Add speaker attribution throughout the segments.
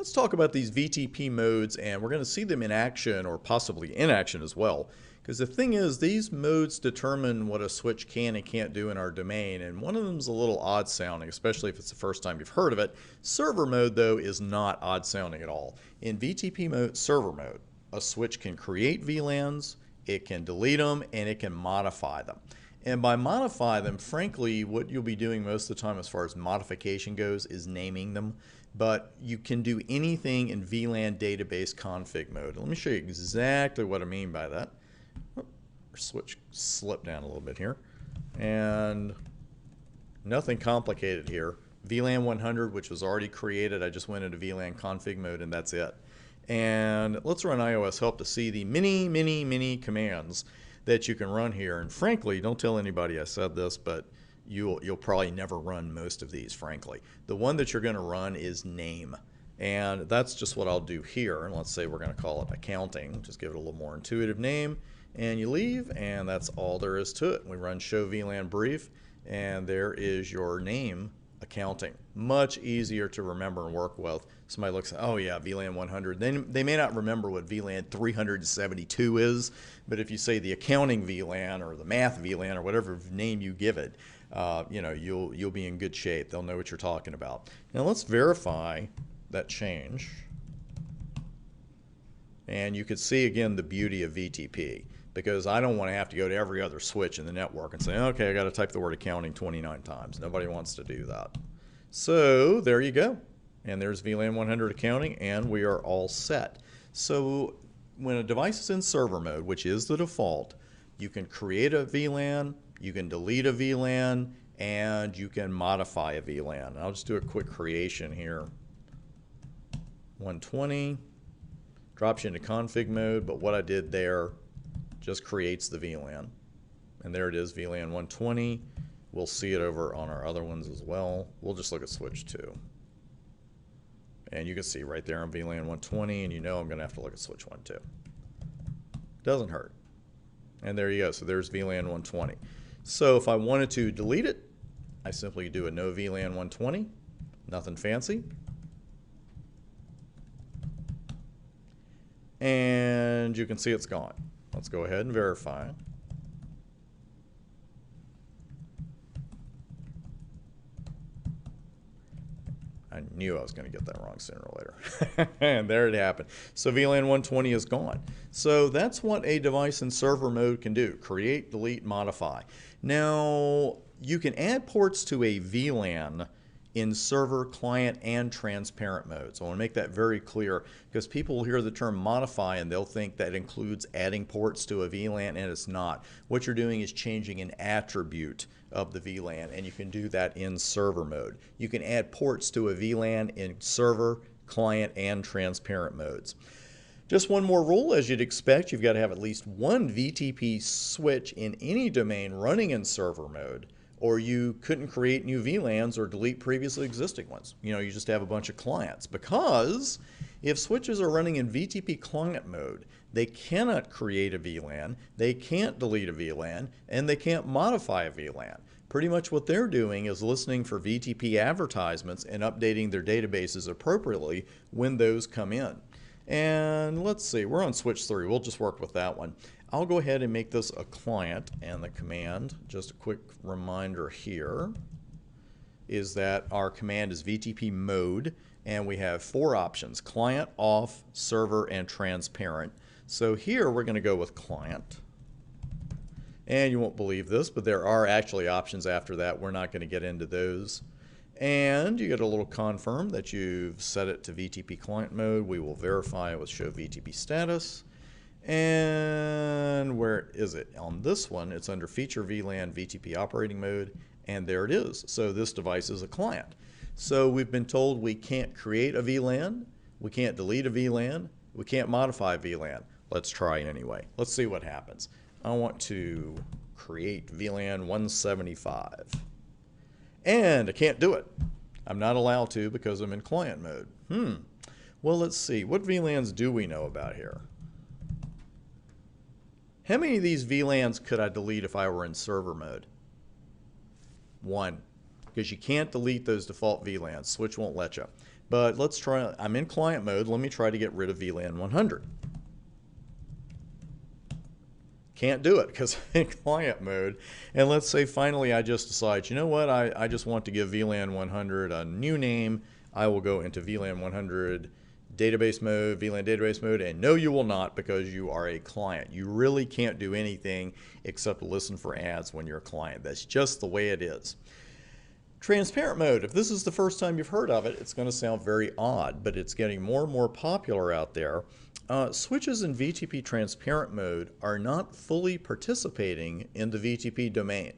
Speaker 1: Let's talk about these VTP modes, and we're going to see them in action or possibly in action as well. Because the thing is, these modes determine what a switch can and can't do in our domain, and one of them is a little odd sounding, especially if it's the first time you've heard of it. Server mode, though, is not odd sounding at all. In VTP mode, server mode, a switch can create VLANs, it can delete them, and it can modify them. And by modify them, frankly, what you'll be doing most of the time as far as modification goes is naming them. But you can do anything in VLAN database config mode. Let me show you exactly what I mean by that. Our switch slipped down a little bit here. And nothing complicated here. VLAN 100, which was already created, I just went into VLAN config mode and that's it. And let's run iOS help to see the many commands that you can run here. And frankly, don't tell anybody I said this, but you'll probably never run most of these, frankly. The one that you're going to run is name. And that's just what I'll do here. And let's say we're going to call it accounting. Just give it a little more intuitive name. And you leave, and that's all there is to it. We run show VLAN brief, and there is your name accounting. Much easier to remember and work with. Somebody looks, oh yeah, VLAN 100. They may not remember what VLAN 372 is, but if you say the accounting VLAN or the math VLAN or whatever name you give it, you'll be in good shape. They'll know what you're talking about. Now let's verify that change. And you can see again the beauty of VTP, because I don't want to have to go to every other switch in the network and say, okay, I got to type the word accounting 29 times. Nobody wants to do that. So there you go. And there's VLAN 100 accounting, and we are all set. So when a device is in server mode, which is the default, you can create a VLAN, you can delete a VLAN, and you can modify a VLAN. I'll just do a quick creation here. 120 drops you into config mode, but what I did there just creates the VLAN. And there it is, VLAN 120. We'll see it over on our other ones as well. We'll just look at switch 2. And you can see right there on VLAN 120, and you know I'm going to have to look at switch 1 too. Doesn't hurt. And there you go. So there's VLAN 120. So if I wanted to delete it, I simply do a no VLAN 120. Nothing fancy. And you can see it's gone. Let's go ahead and verify. I knew I was going to get that wrong sooner or later. And there it happened. So VLAN 120 is gone. So that's what a device in server mode can do. Create, delete, modify. Now, you can add ports to a VLAN in server, client, and transparent mode. So I want to make that very clear, because people will hear the term modify and they'll think that includes adding ports to a VLAN, and it's not. What you're doing is changing an attribute of the VLAN, and you can do that in server mode. You can add ports to a VLAN in server, client, and transparent modes. Just one more rule, as you'd expect, you've got to have at least one VTP switch in any domain running in server mode, or you couldn't create new VLANs or delete previously existing ones. You just have a bunch of clients, because if switches are running in VTP client mode, they cannot create a VLAN, they can't delete a VLAN, and they can't modify a VLAN. Pretty much what they're doing is listening for VTP advertisements and updating their databases appropriately when those come in. And let's see, we're on switch 3. We'll just work with that one. I'll go ahead and make this a client, and the command, just a quick reminder here, is that our command is VTP mode, and we have 4 options: client, off, server, and transparent. So here we're going to go with client. And you won't believe this, but there are actually options after that. We're not going to get into those. And you get a little confirm that you've set it to VTP client mode. We will verify it with show VTP status. And where is it? On this one, it's under feature VLAN VTP operating mode, and there it is. So this device is a client. So we've been told we can't create a VLAN, we can't delete a VLAN, we can't modify a VLAN. Let's try it anyway. Let's see what happens. I want to create VLAN 175. And I can't do it. I'm not allowed to because I'm in client mode. Well, let's see. What VLANs do we know about here? How many of these VLANs could I delete if I were in server mode? 1. Because you can't delete those default VLANs. Switch won't let you. But let's try, I'm in client mode. Let me try to get rid of VLAN 100. Can't do it because I'm in client mode. And let's say finally I just decide, you know what, I just want to give VLAN 100 a new name. I will go into VLAN 100 database mode, VLAN database mode, and no, you will not, because you are a client. You really can't do anything except listen for ads when you're a client. That's just the way it is. Transparent mode, if this is the first time you've heard of it, it's going to sound very odd, but it's getting more and more popular out there. Switches in VTP transparent mode are not fully participating in the VTP domain.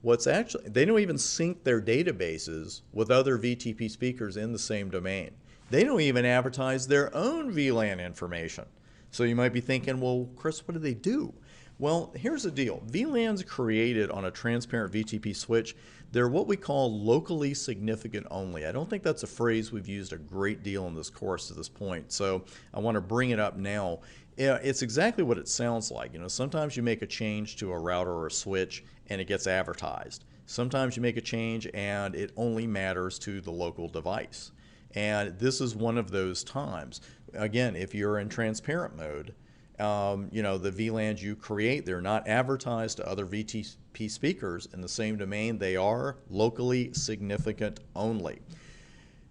Speaker 1: They don't even sync their databases with other VTP speakers in the same domain. They don't even advertise their own VLAN information. So you might be thinking, well, Chris, what do they do? Well, here's the deal. VLANs created on a transparent VTP switch, they're what we call locally significant only. I don't think that's a phrase we've used a great deal in this course to this point, so I want to bring it up now. It's exactly what it sounds like. Sometimes you make a change to a router or a switch and it gets advertised. Sometimes you make a change and it only matters to the local device. And this is one of those times. Again, if you're in transparent mode, the VLANs you create, they're not advertised to other VTP speakers in the same domain. They are locally significant only.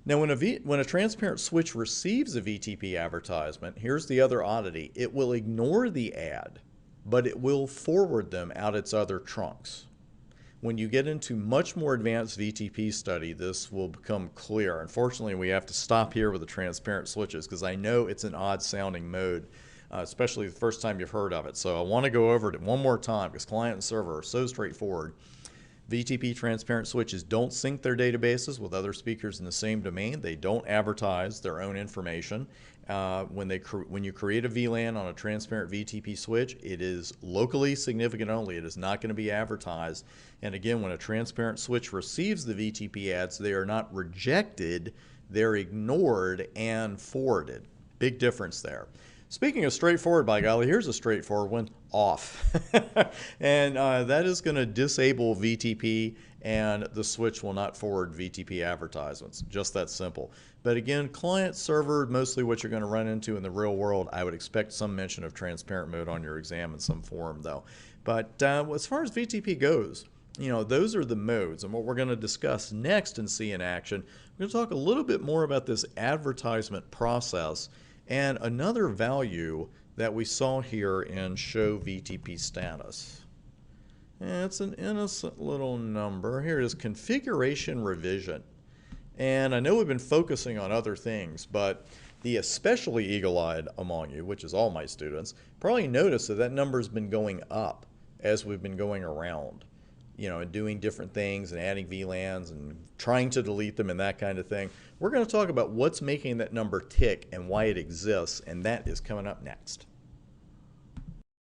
Speaker 1: Now, when a transparent switch receives a VTP advertisement, here's the other oddity. It will ignore the ad, but it will forward them out its other trunks. When you get into much more advanced VTP study, this will become clear. Unfortunately, we have to stop here with the transparent switches because I know it's an odd sounding mode, especially the first time you've heard of it. So I want to go over it one more time because client and server are so straightforward. VTP transparent switches don't sync their databases with other speakers in the same domain. They don't advertise their own information. When you create a VLAN on a transparent VTP switch, it is locally significant only. It is not going to be advertised. And again, when a transparent switch receives the VTP ads, they are not rejected, they're ignored and forwarded. Big difference there. Speaking of straightforward, by golly, here's a straightforward one, off. And that is going to disable VTP, and the switch will not forward VTP advertisements. Just that simple. But again, client server, mostly what you're going to run into in the real world. I would expect some mention of transparent mode on your exam in some form, though. But as far as VTP goes, those are the modes. And what we're going to discuss next and see in action, we're going to talk a little bit more about this advertisement process and another value that we saw here in show VTP status. And it's an innocent little number. Here it is, configuration revision. And I know we've been focusing on other things, but the especially eagle-eyed among you, which is all my students, probably noticed that number's been going up as we've been going around, and doing different things and adding VLANs and trying to delete them and that kind of thing. We're going to talk about what's making that number tick and why it exists, and that is coming up next.